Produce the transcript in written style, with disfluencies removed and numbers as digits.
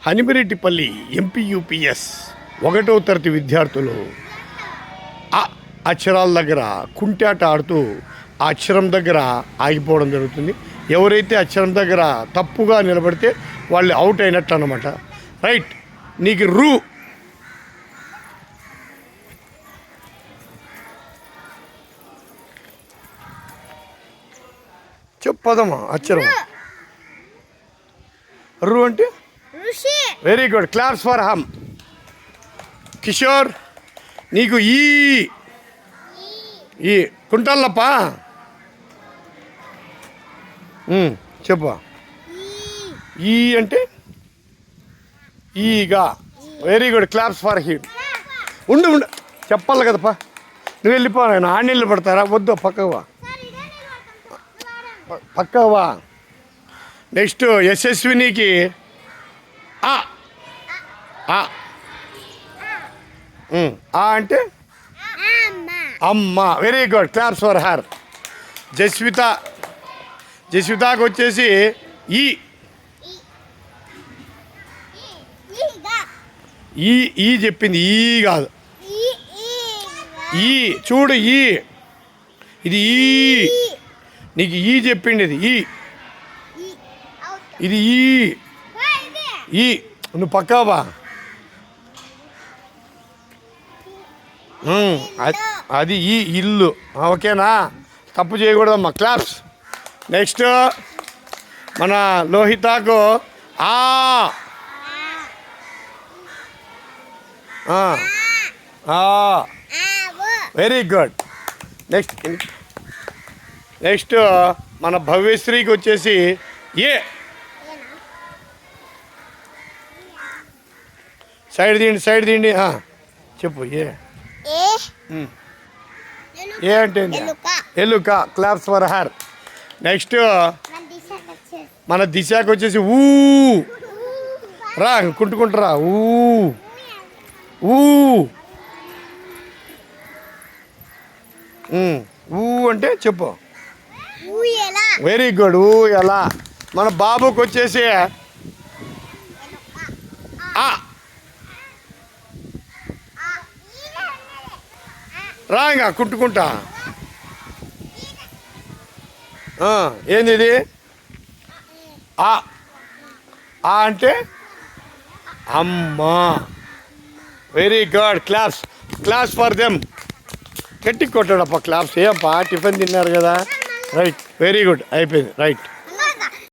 హనిమిరెడ్డిపల్లి MPUPS 1వ తరగతి విద్యార్థులు అక్షరాల దగ్గర కుంటాట ఆడుతూ ఆ అక్షరం దగ్గర ఆగిపోవడం జరుగుతుంది. ఎవరైతే అక్షరం దగ్గర తప్పుగా నిలబడితే వాళ్ళు అవుట్ అయినట్టు అన్నమాట. రైట్, నీకు రూ చెప్పదమ్మా. అక్షరం రూ అంటే very good, claps for him. Kishore, నీకు ఈ కుంటల్లప్ప చెప్పు. ఈ అంటే ఈగా. Very good, claps for him. ఉండు చెప్పాలి కదప్పా. నువ్వు వెళ్ళిపో, నేను ఆడనీళ్ళు పడతారా? వద్దు, పక్కవా. నెక్స్ట్ యశస్వినికి ఆ అంటే అమ్మ. Very good, claps for her. జస్వితాకి వచ్చేసి ఈ చెప్పింది, ఈ కాదు, ఈ చూడు, ఇది నీకు ఈ చెప్పింది, ఇది ఈ నువ్వు పక్కావా. అది ఈ ఇల్లు. ఓకేనా, తప్పు చేయకూడదమ్మా. క్లాప్స్. నెక్స్ట్ మన లోహితాకు వెరీ గుడ్. నెక్స్ట్ మన భవ్యశ్రీకి వచ్చేసి సైడ్ తీయండి. చెప్పు. ఏ అంటే ఎలుక. Claps for her. నెక్స్ట్ మన దిశకి వచ్చేసి రా, కుంటుకుంటారా. అంటే చెప్పు. వెరీ గుడ్, ఎలా. మన బాబుకి వచ్చేసి రా, ఇంకా కుంటుకుంటా. ఏంది ఇది? అంటే అమ్మా. Very good, claps for them. గట్టి కొట్టాడప్ప క్లాప్స్. ఏపా టిఫిన్ తిన్నారు కదా. రైట్, వెరీ గుడ్, అయిపోయింది. రైట్.